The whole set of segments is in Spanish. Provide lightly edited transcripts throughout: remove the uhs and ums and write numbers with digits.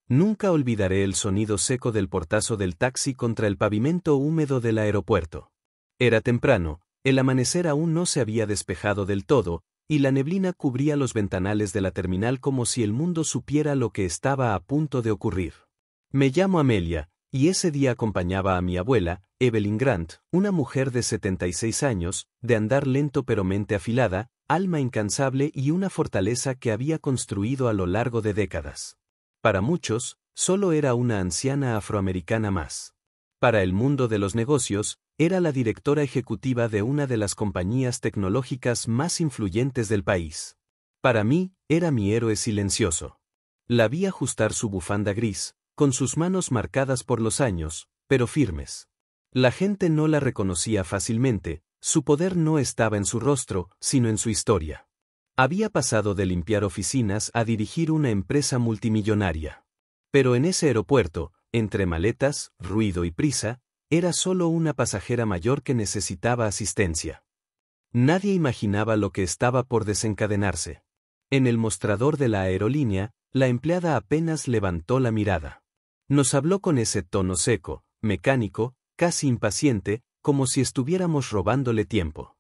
Nunca olvidaré el sonido seco del portazo del taxi contra el pavimento húmedo del aeropuerto. Era temprano, el amanecer aún no se había despejado del todo, y la neblina cubría los ventanales de la terminal como si el mundo supiera lo que estaba a punto de ocurrir. Me llamo Amelia, y ese día acompañaba a mi abuela, Evelyn Grant, una mujer de 76 años, de andar lento pero mente afilada, alma incansable y una fortaleza que había construido a lo largo de décadas. Para muchos, solo era una anciana afroamericana más. Para el mundo de los negocios, era la directora ejecutiva de una de las compañías tecnológicas más influyentes del país. Para mí, era mi héroe silencioso. La vi ajustar su bufanda gris, con sus manos marcadas por los años, pero firmes. La gente no la reconocía fácilmente, su poder no estaba en su rostro, sino en su historia. Había pasado de limpiar oficinas a dirigir una empresa multimillonaria. Pero en ese aeropuerto, entre maletas, ruido y prisa, era solo una pasajera mayor que necesitaba asistencia. Nadie imaginaba lo que estaba por desencadenarse. En el mostrador de la aerolínea, la empleada apenas levantó la mirada. Nos habló con ese tono seco, mecánico, casi impaciente, como si estuviéramos robándole tiempo.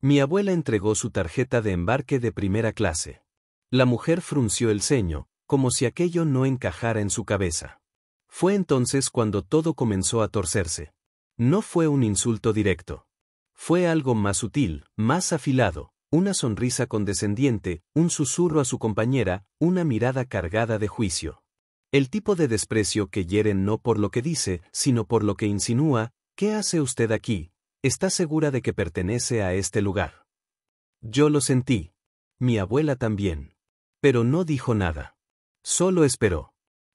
Mi abuela entregó su tarjeta de embarque de primera clase. La mujer frunció el ceño, como si aquello no encajara en su cabeza. Fue entonces cuando todo comenzó a torcerse. No fue un insulto directo. Fue algo más sutil, más afilado, una sonrisa condescendiente, un susurro a su compañera, una mirada cargada de juicio. El tipo de desprecio que hiere no por lo que dice, sino por lo que insinúa. ¿Qué hace usted aquí? ¿Está segura de que pertenece a este lugar? Yo lo sentí. Mi abuela también. Pero no dijo nada. Solo esperó.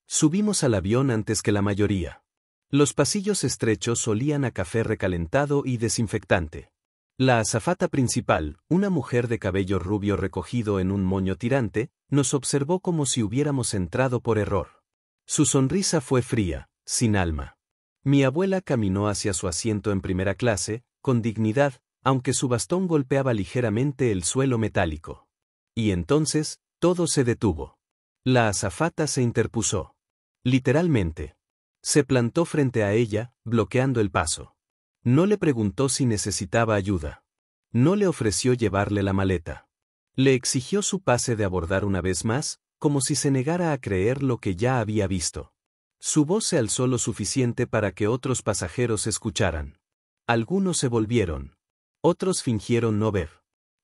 Subimos al avión antes que la mayoría. Los pasillos estrechos olían a café recalentado y desinfectante. La azafata principal, una mujer de cabello rubio recogido en un moño tirante, nos observó como si hubiéramos entrado por error. Su sonrisa fue fría, sin alma. Mi abuela caminó hacia su asiento en primera clase, con dignidad, aunque su bastón golpeaba ligeramente el suelo metálico. Y entonces, todo se detuvo. La azafata se interpuso. Literalmente. Se plantó frente a ella, bloqueando el paso. No le preguntó si necesitaba ayuda. No le ofreció llevarle la maleta. Le exigió su pase de abordar una vez más, como si se negara a creer lo que ya había visto. Su voz se alzó lo suficiente para que otros pasajeros escucharan. Algunos se volvieron. Otros fingieron no ver.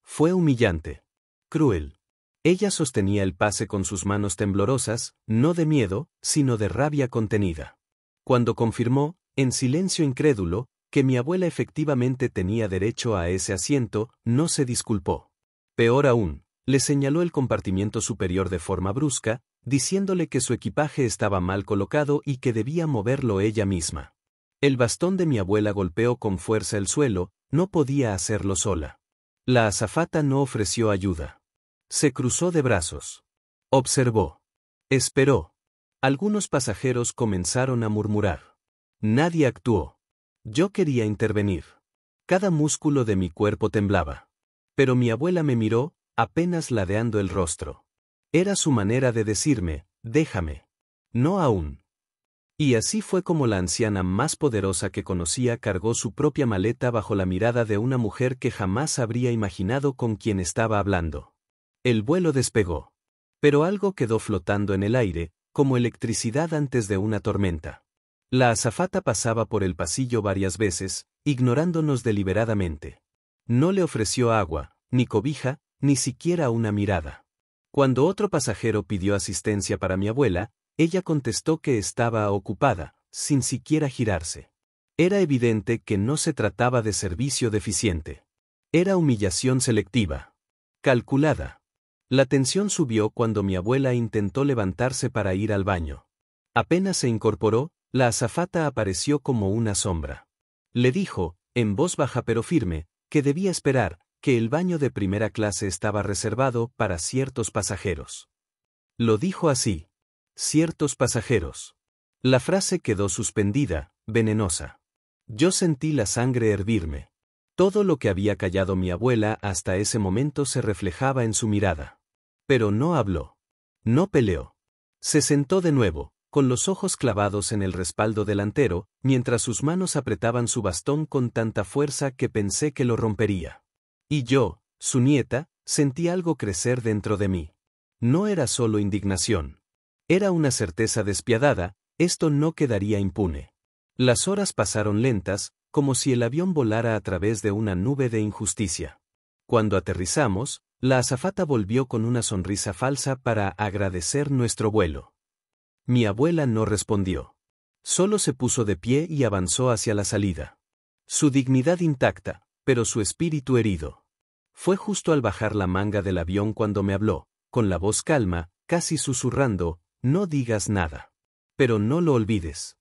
Fue humillante. Cruel. Ella sostenía el pase con sus manos temblorosas, no de miedo, sino de rabia contenida. Cuando confirmó, en silencio incrédulo, que mi abuela efectivamente tenía derecho a ese asiento, no se disculpó. Peor aún, le señaló el compartimiento superior de forma brusca, diciéndole que su equipaje estaba mal colocado y que debía moverlo ella misma. El bastón de mi abuela golpeó con fuerza el suelo, no podía hacerlo sola. La azafata no ofreció ayuda. Se cruzó de brazos. Observó. Esperó. Algunos pasajeros comenzaron a murmurar. Nadie actuó. Yo quería intervenir. Cada músculo de mi cuerpo temblaba. Pero mi abuela me miró, apenas ladeando el rostro. Era su manera de decirme, déjame. No aún. Y así fue como la anciana más poderosa que conocía cargó su propia maleta bajo la mirada de una mujer que jamás habría imaginado con quien estaba hablando. El vuelo despegó. Pero algo quedó flotando en el aire, como electricidad antes de una tormenta. La azafata pasaba por el pasillo varias veces, ignorándonos deliberadamente. No le ofreció agua, ni cobija, ni siquiera una mirada. Cuando otro pasajero pidió asistencia para mi abuela, ella contestó que estaba ocupada, sin siquiera girarse. Era evidente que no se trataba de servicio deficiente. Era humillación selectiva. Calculada. La tensión subió cuando mi abuela intentó levantarse para ir al baño. Apenas se incorporó, la azafata apareció como una sombra. Le dijo, en voz baja pero firme, que debía esperar, que el baño de primera clase estaba reservado para ciertos pasajeros. Lo dijo así. Ciertos pasajeros. La frase quedó suspendida, venenosa. Yo sentí la sangre hervirme. Todo lo que había callado mi abuela hasta ese momento se reflejaba en su mirada. Pero no habló. No peleó. Se sentó de nuevo, con los ojos clavados en el respaldo delantero, mientras sus manos apretaban su bastón con tanta fuerza que pensé que lo rompería. Y yo, su nieta, sentí algo crecer dentro de mí. No era solo indignación. Era una certeza despiadada, esto no quedaría impune. Las horas pasaron lentas, como si el avión volara a través de una nube de injusticia. Cuando aterrizamos, la azafata volvió con una sonrisa falsa para agradecer nuestro vuelo. Mi abuela no respondió. Solo se puso de pie y avanzó hacia la salida. Su dignidad intacta, pero su espíritu herido. Fue justo al bajar la manga del avión cuando me habló, con la voz calma, casi susurrando, no digas nada. Pero no lo olvides.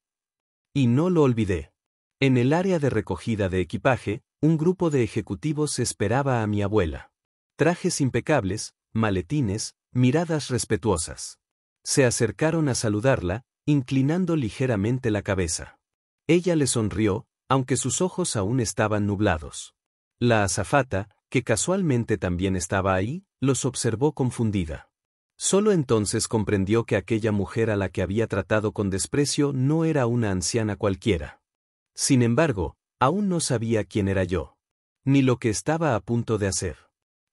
Y no lo olvidé. En el área de recogida de equipaje, un grupo de ejecutivos esperaba a mi abuela. Trajes impecables, maletines, miradas respetuosas. Se acercaron a saludarla, inclinando ligeramente la cabeza. Ella le sonrió, aunque sus ojos aún estaban nublados. La azafata, que casualmente también estaba ahí, los observó confundida. Solo entonces comprendió que aquella mujer a la que había tratado con desprecio no era una anciana cualquiera. Sin embargo, aún no sabía quién era yo. Ni lo que estaba a punto de hacer.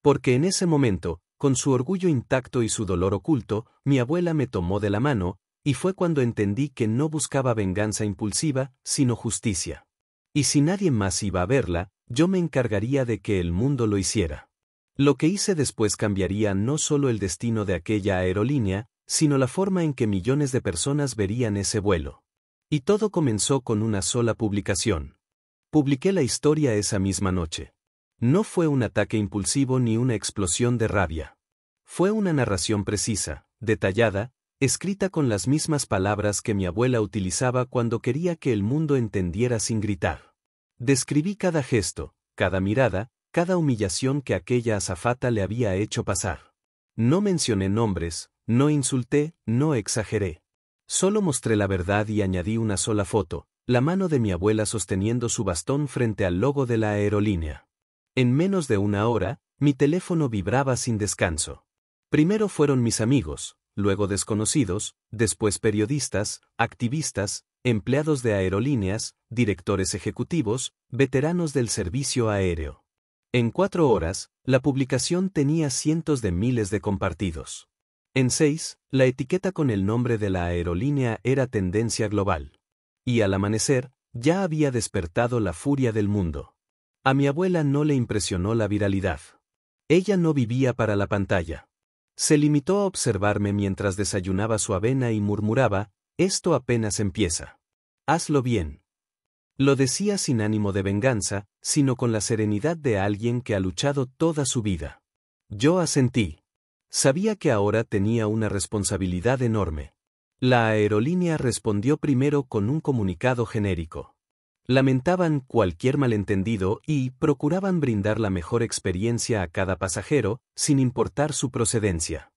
Porque en ese momento, con su orgullo intacto y su dolor oculto, mi abuela me tomó de la mano, y fue cuando entendí que no buscaba venganza impulsiva, sino justicia. Y si nadie más iba a verla, yo me encargaría de que el mundo lo hiciera. Lo que hice después cambiaría no solo el destino de aquella aerolínea, sino la forma en que millones de personas verían ese vuelo. Y todo comenzó con una sola publicación. Publiqué la historia esa misma noche. No fue un ataque impulsivo ni una explosión de rabia. Fue una narración precisa, detallada, escrita con las mismas palabras que mi abuela utilizaba cuando quería que el mundo entendiera sin gritar. Describí cada gesto, cada mirada, cada humillación que aquella azafata le había hecho pasar. No mencioné nombres, no insulté, no exageré. Solo mostré la verdad y añadí una sola foto, la mano de mi abuela sosteniendo su bastón frente al logo de la aerolínea. En menos de una hora, mi teléfono vibraba sin descanso. Primero fueron mis amigos, luego desconocidos, después periodistas, activistas, empleados de aerolíneas, directores ejecutivos, veteranos del servicio aéreo. En 4 horas, la publicación tenía cientos de miles de compartidos. En 6, la etiqueta con el nombre de la aerolínea era tendencia global. Y al amanecer, ya había despertado la furia del mundo. A mi abuela no le impresionó la viralidad. Ella no vivía para la pantalla. Se limitó a observarme mientras desayunaba su avena y murmuraba, esto apenas empieza. Hazlo bien. Lo decía sin ánimo de venganza, sino con la serenidad de alguien que ha luchado toda su vida. Yo asentí. Sabía que ahora tenía una responsabilidad enorme. La aerolínea respondió primero con un comunicado genérico. Lamentaban cualquier malentendido y procuraban brindar la mejor experiencia a cada pasajero, sin importar su procedencia.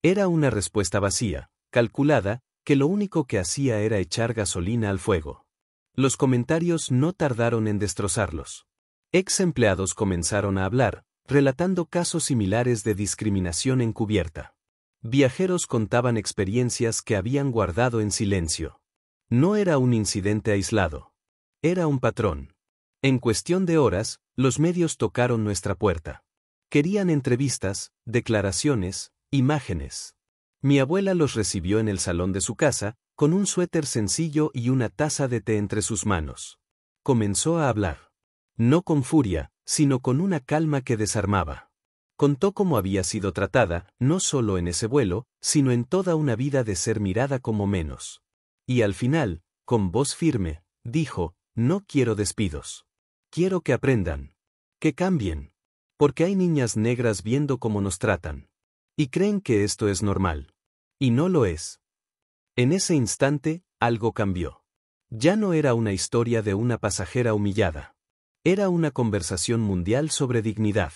Era una respuesta vacía, calculada, que lo único que hacía era echar gasolina al fuego. Los comentarios no tardaron en destrozarlos. Ex empleados comenzaron a hablar, relatando casos similares de discriminación encubierta. Viajeros contaban experiencias que habían guardado en silencio. No era un incidente aislado. Era un patrón. En cuestión de horas, los medios tocaron nuestra puerta. Querían entrevistas, declaraciones, imágenes. Mi abuela los recibió en el salón de su casa, con un suéter sencillo y una taza de té entre sus manos. Comenzó a hablar. No con furia, sino con una calma que desarmaba. Contó cómo había sido tratada, no solo en ese vuelo, sino en toda una vida de ser mirada como menos. Y al final, con voz firme, dijo, no quiero despidos. Quiero que aprendan. Que cambien. Porque hay niñas negras viendo cómo nos tratan. Y creen que esto es normal. Y no lo es. En ese instante, algo cambió. Ya no era una historia de una pasajera humillada. Era una conversación mundial sobre dignidad.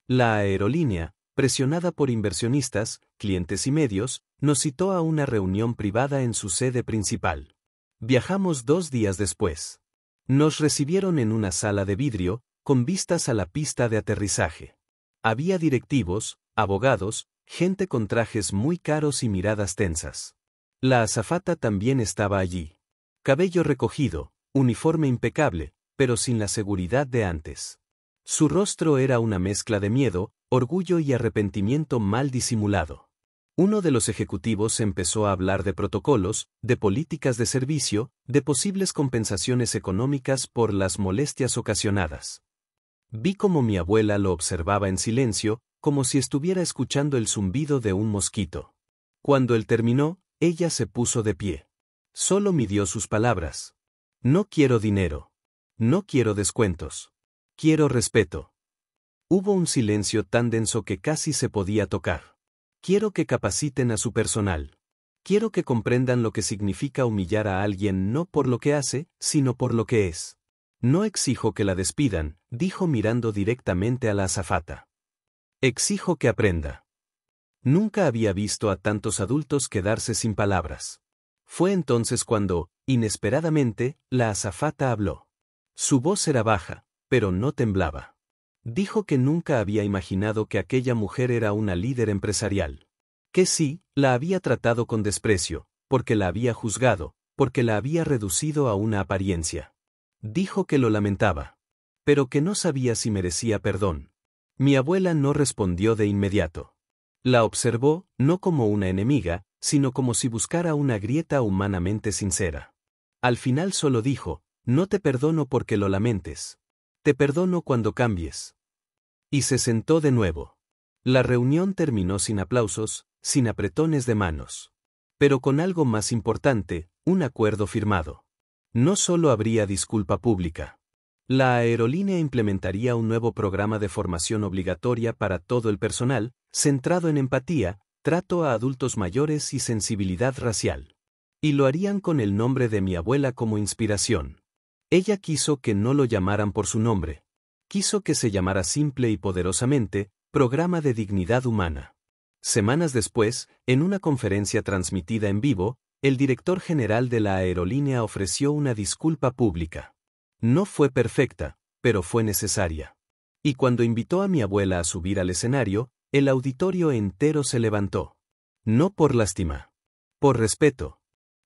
La aerolínea, presionada por inversionistas, clientes y medios, nos citó a una reunión privada en su sede principal. Viajamos 2 días después. Nos recibieron en una sala de vidrio, con vistas a la pista de aterrizaje. Había directivos, abogados, gente con trajes muy caros y miradas tensas. La azafata también estaba allí. Cabello recogido, uniforme impecable, pero sin la seguridad de antes. Su rostro era una mezcla de miedo, orgullo y arrepentimiento mal disimulado. Uno de los ejecutivos empezó a hablar de protocolos, de políticas de servicio, de posibles compensaciones económicas por las molestias ocasionadas. Vi cómo mi abuela lo observaba en silencio, como si estuviera escuchando el zumbido de un mosquito. Cuando él terminó, ella se puso de pie. Solo midió sus palabras. No quiero dinero. No quiero descuentos. Quiero respeto. Hubo un silencio tan denso que casi se podía tocar. Quiero que capaciten a su personal. Quiero que comprendan lo que significa humillar a alguien no por lo que hace, sino por lo que es. No exijo que la despidan, dijo mirando directamente a la azafata. Exijo que aprenda. Nunca había visto a tantos adultos quedarse sin palabras. Fue entonces cuando, inesperadamente, la azafata habló. Su voz era baja, pero no temblaba. Dijo que nunca había imaginado que aquella mujer era una líder empresarial. Que sí, la había tratado con desprecio, porque la había juzgado, porque la había reducido a una apariencia. Dijo que lo lamentaba, pero que no sabía si merecía perdón. Mi abuela no respondió de inmediato. La observó, no como una enemiga, sino como si buscara una grieta humanamente sincera. Al final solo dijo, no te perdono porque lo lamentes. Te perdono cuando cambies. Y se sentó de nuevo. La reunión terminó sin aplausos, sin apretones de manos. Pero con algo más importante, un acuerdo firmado. No solo habría disculpa pública. La aerolínea implementaría un nuevo programa de formación obligatoria para todo el personal, centrado en empatía, trato a adultos mayores y sensibilidad racial. Y lo harían con el nombre de mi abuela como inspiración. Ella quiso que no lo llamaran por su nombre. Quiso que se llamara simple y poderosamente, Programa de Dignidad Humana. Semanas después, en una conferencia transmitida en vivo, el director general de la aerolínea ofreció una disculpa pública. No fue perfecta, pero fue necesaria. Y cuando invitó a mi abuela a subir al escenario, el auditorio entero se levantó. No por lástima. Por respeto.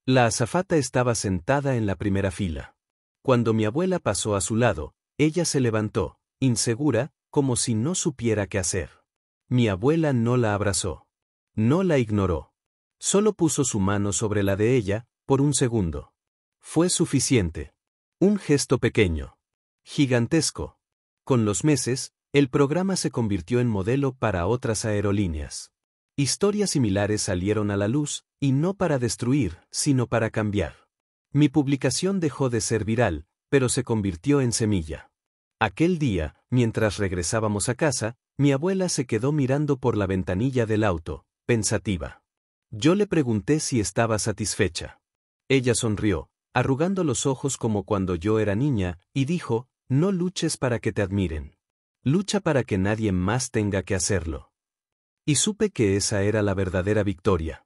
La azafata estaba sentada en la primera fila. Cuando mi abuela pasó a su lado, ella se levantó, insegura, como si no supiera qué hacer. Mi abuela no la abrazó. No la ignoró. Solo puso su mano sobre la de ella, por un segundo. Fue suficiente. Un gesto pequeño. Gigantesco. Con los meses, el programa se convirtió en modelo para otras aerolíneas. Historias similares salieron a la luz, y no para destruir, sino para cambiar. Mi publicación dejó de ser viral, pero se convirtió en semilla. Aquel día, mientras regresábamos a casa, mi abuela se quedó mirando por la ventanilla del auto, pensativa. Yo le pregunté si estaba satisfecha. Ella sonrió, arrugando los ojos como cuando yo era niña, y dijo, no luches para que te admiren. Lucha para que nadie más tenga que hacerlo. Y supe que esa era la verdadera victoria.